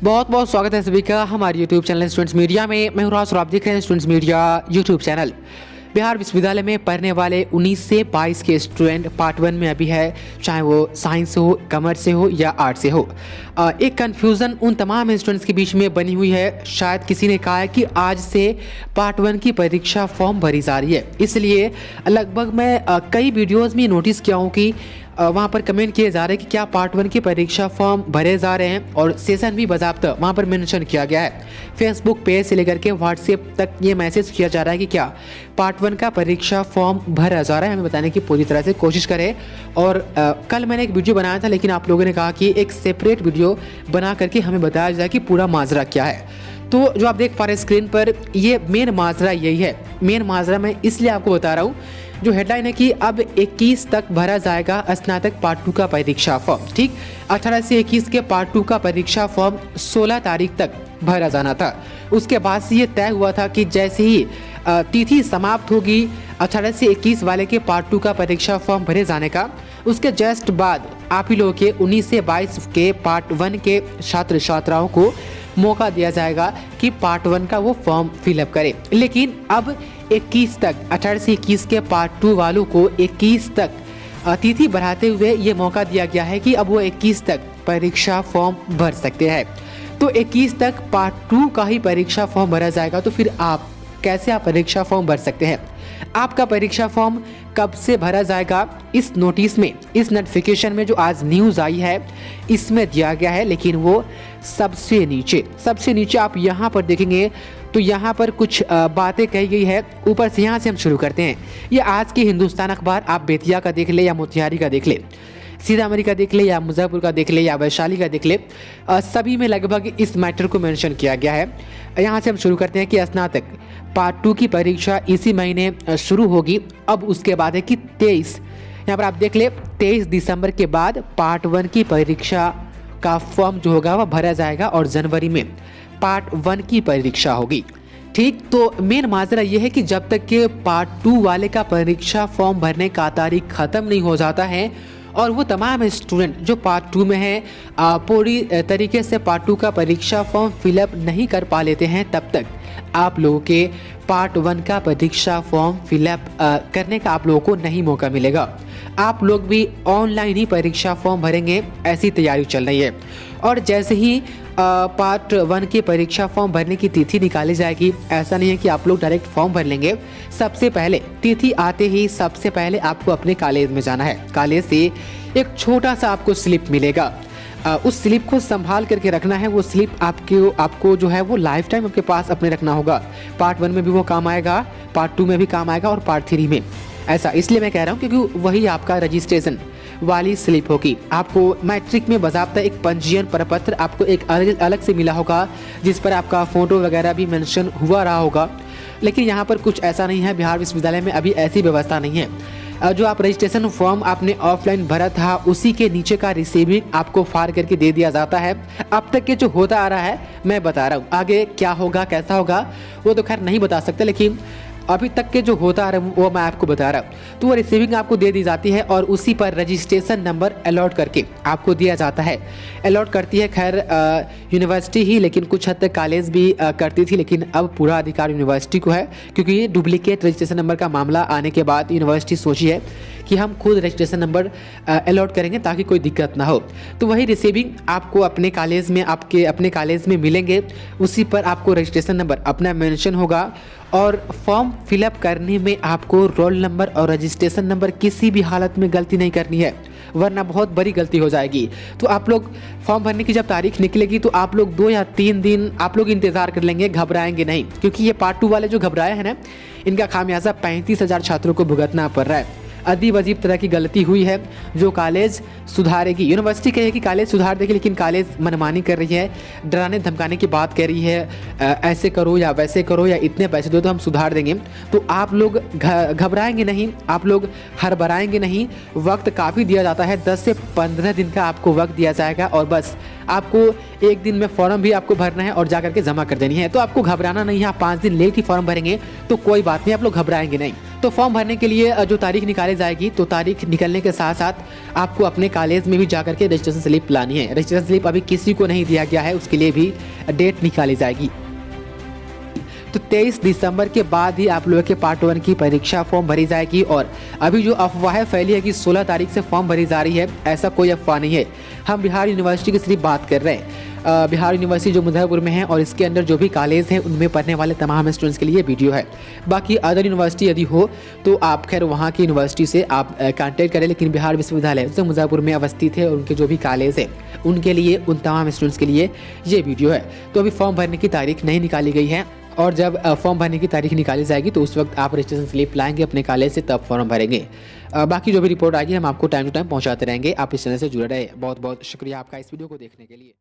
बहुत बहुत स्वागत है सभी का हमारे यूट्यूब चैनल स्टूडेंट्स मीडिया में। मैं हूं राज और आप देख रहे हैं students media YouTube channel. Bihar विश्वविद्यालय में पढ़ने वाले 19 से 22 के स्टूडेंट पार्ट 1 में अभी है, चाहे वो साइंस हो, कॉमर्स से हो या आर्ट से हो। एक कन्फ्यूज़न उन तमाम स्टूडेंट्स के बीच में बनी हुई है। शायद किसी ने कहा है कि आज से पार्ट 1 की परीक्षा फॉर्म भरी जा रही है, इसलिए लगभग मैं कई वीडियोज़ में नोटिस किया हूँ कि वहाँ पर कमेंट किए जा रहे हैं कि क्या पार्ट 1 की परीक्षा फॉर्म भरे जा रहे हैं, और सेशन भी बाकायदा वहाँ पर मेंशन किया गया है। फेसबुक पेज से लेकर के व्हाट्सएप तक ये मैसेज किया जा रहा है कि क्या पार्ट 1 का परीक्षा फॉर्म भरा जा रहा है। हमें बताने की पूरी तरह से कोशिश करें। और कल मैंने एक वीडियो बनाया था, लेकिन आप लोगों ने कहा कि एक सेपरेट वीडियो बना करके हमें बताया जाए कि पूरा माजरा क्या है। तो जो आप देख पा रहे हैं स्क्रीन पर, ये मेन माजरा यही है। मेन माजरा मैं इसलिए आपको बता रहा हूँ, जो हेडलाइन है कि अब 21 तक भरा जाएगा स्नातक पार्ट 2 का परीक्षा फॉर्म। ठीक, 18 से 21 के पार्ट 2 का परीक्षा फॉर्म 16 तारीख तक भरा जाना था। उसके बाद से ये तय हुआ था कि जैसे ही तिथि समाप्त होगी 18 से 21 वाले के पार्ट 2 का परीक्षा फॉर्म भरे जाने का, उसके जस्ट बाद आप ही लोगों के 19 से 22 के पार्ट 1 के छात्र छात्राओं को मौका दिया जाएगा कि पार्ट 1 का वो फॉर्म फिलअप करें। लेकिन अब 21 तक, 18 से 21 के पार्ट 2 वालों को 21 तक तिथि बढ़ाते हुए ये मौका दिया गया है कि अब वो 21 तक परीक्षा फॉर्म भर सकते हैं। तो 21 तक पार्ट 2 का ही परीक्षा फॉर्म भरा जाएगा। तो फिर आप कैसे परीक्षा फॉर्म भर सकते हैं? आपका परीक्षा फॉर्म कब से भरा जाएगा, इस नोटिस में, इस नोटिफिकेशन में जो आज न्यूज़ आई है इसमें दिया गया है। लेकिन वो सबसे नीचे आप यहाँ पर देखेंगे तो यहाँ पर कुछ बातें कही गई है। ऊपर से यहाँ से हम शुरू करते हैं। ये आज की हिंदुस्तान अखबार, आप बेतिया का देख ले या मोतिहारी का देख ले, सीतामढ़ी का देख ले या मुजफ्फरपुर का देख ले या वैशाली का देख ले, सभी में लगभग इस मैटर को मेंशन किया गया है। यहाँ से हम शुरू करते हैं कि स्नातक पार्ट 2 की परीक्षा इसी महीने शुरू होगी। अब उसके बाद है कि 23, यहाँ पर आप देख ले, 23 दिसंबर के बाद पार्ट 1 की परीक्षा का फॉर्म जो होगा वह भरा जाएगा और जनवरी में पार्ट 1 की परीक्षा होगी। ठीक, तो मेन माजरा ये है कि जब तक के पार्ट 2 वाले का परीक्षा फॉर्म भरने का तारीख ख़त्म नहीं हो जाता है और वो तमाम स्टूडेंट जो पार्ट 2 में हैं पूरी तरीके से पार्ट 2 का परीक्षा फॉर्म फिलअप नहीं कर पा लेते हैं, तब तक आप लोगों के पार्ट 1 का परीक्षा फॉर्म फिलअप करने का आप लोगों को नहीं मौका मिलेगा। आप लोग भी ऑनलाइन ही परीक्षा फॉर्म भरेंगे, ऐसी तैयारी चल रही है। और जैसे ही पार्ट 1 की परीक्षा फॉर्म भरने की तिथि निकाली जाएगी, ऐसा नहीं है कि आप लोग डायरेक्ट फॉर्म भर लेंगे। सबसे पहले तिथि आते ही सबसे पहले आपको अपने कॉलेज में जाना है। कॉलेज से एक छोटा सा आपको स्लिप मिलेगा, उस स्लिप को संभाल करके रखना है। वो स्लिप आपको जो है वो लाइफ टाइम आपके पास अपने रखना होगा। पार्ट 1 में भी वो काम आएगा, पार्ट 2 में भी काम आएगा और पार्ट 3 में। ऐसा इसलिए मैं कह रहा हूँ क्योंकि वही आपका रजिस्ट्रेशन वाली स्लिप होगी। आपको मैट्रिक में बाकायदा एक पंजीयन प्रपत्र आपको एक अलग से मिला होगा, जिस पर आपका फ़ोटो वगैरह भी मेंशन हुआ रहा होगा। लेकिन यहाँ पर कुछ ऐसा नहीं है, बिहार विश्वविद्यालय में अभी ऐसी व्यवस्था नहीं है। जो आप रजिस्ट्रेशन फॉर्म आपने ऑफलाइन भरा था, उसी के नीचे का रिसीविंग आपको फाड़ करके दे दिया जाता है। अब तक के जो होता आ रहा है मैं बता रहा हूँ, आगे क्या होगा कैसा होगा वो तो खैर नहीं बता सकते, लेकिन अभी तक के जो होता आ रहा है वो मैं आपको बता रहा हूँ। तो वो रिसीविंग आपको दे दी जाती है और उसी पर रजिस्ट्रेशन नंबर अलॉट करके आपको दिया जाता है। अलॉट करती है खैर यूनिवर्सिटी ही, लेकिन कुछ हद तक कॉलेज भी करती थी, लेकिन अब पूरा अधिकार यूनिवर्सिटी को है, क्योंकि ये डुप्लीकेट रजिस्ट्रेशन नंबर का मामला आने के बाद यूनिवर्सिटी सोची है कि हम खुद रजिस्ट्रेशन नंबर अलॉट करेंगे ताकि कोई दिक्कत ना हो। तो वही रिसीविंग आपको अपने कॉलेज में, आपके अपने कॉलेज में मिलेंगे। उसी पर आपको रजिस्ट्रेशन नंबर अपना मेंशन होगा और फॉर्म फिलअप करने में आपको रोल नंबर और रजिस्ट्रेशन नंबर किसी भी हालत में गलती नहीं करनी है, वरना बहुत बड़ी गलती हो जाएगी। तो आप लोग फॉर्म भरने की जब तारीख निकलेगी तो आप लोग 2 या 3 दिन आप लोग इंतज़ार कर लेंगे, घबराएंगे नहीं, क्योंकि ये पार्ट 2 वाले जो घबराए हैं ना, इनका खामियाजा 35,000 छात्रों को भुगतना पड़ रहा है। अजीब तरह की गलती हुई है जो कॉलेज सुधारेगी। यूनिवर्सिटी कहेगी कॉलेज सुधार देगी, लेकिन कॉलेज मनमानी कर रही है, डराने धमकाने की बात कर रही है, ऐसे करो या वैसे करो या इतने पैसे दो तो हम सुधार देंगे। तो आप लोग घबराएंगे नहीं, आप लोग हड़बड़ाएंगे नहीं। वक्त काफ़ी दिया जाता है, 10 से 15 दिन का आपको वक्त दिया जाएगा और बस आपको 1 दिन में फॉर्म भी आपको भरना है और जा करके जमा कर देनी है। तो आपको घबराना नहीं है। आप 5 दिन लेट ही फॉर्म भरेंगे तो कोई बात नहीं, आप लोग घबराएंगे नहीं। तो फॉर्म भरने के लिए जो तारीख निकाली जाएगी, तो तारीख निकलने के साथ साथ आपको अपने कॉलेज में भी जाकर के रजिस्ट्रेशन स्लिप लानी है। रजिस्ट्रेशन स्लिप अभी किसी को नहीं दिया गया है, उसके लिए भी डेट निकाली जाएगी। तो 23 दिसंबर के बाद ही आप लोगों के पार्ट 1 की परीक्षा फॉर्म भरी जाएगी। और अभी जो अफवाह फैली है कि 16 तारीख से फॉर्म भरी जा रही है, ऐसा कोई अफवाह नहीं है। हम बिहार यूनिवर्सिटी की सिर्फ बात कर रहे हैं। बिहार यूनिवर्सिटी जो मुजफ्फरपुर में है और इसके अंदर जो भी कॉलेज हैं उनमें पढ़ने वाले तमाम स्टूडेंट्स के लिए वीडियो है। बाकी अदर यूनिवर्सिटी यदि हो तो आप खैर वहाँ की यूनिवर्सिटी से आप कांटेक्ट करें, लेकिन बिहार विश्वविद्यालय जो मुजफ्फरपुर में अवस्थित है और उनके जो भी कॉलेज है उनके लिए, उन तमाम स्टूडेंट्स के लिए ये वीडियो है। तो अभी फॉर्म भरने की तारीख नहीं निकाली गई है, और जब फॉर्म भरने की तारीख निकाली जाएगी तो उस वक्त आप रजिस्ट्रेशन स्लिप लाएंगे अपने कॉलेज से, तब फॉर्म भरेंगे। बाकी जो भी रिपोर्ट आएगी हम आपको टाइम टू टाइम पहुंचाते रहेंगे। आप इस चैनल से जुड़े रहे। बहुत बहुत शुक्रिया आपका इस वीडियो को देखने के लिए।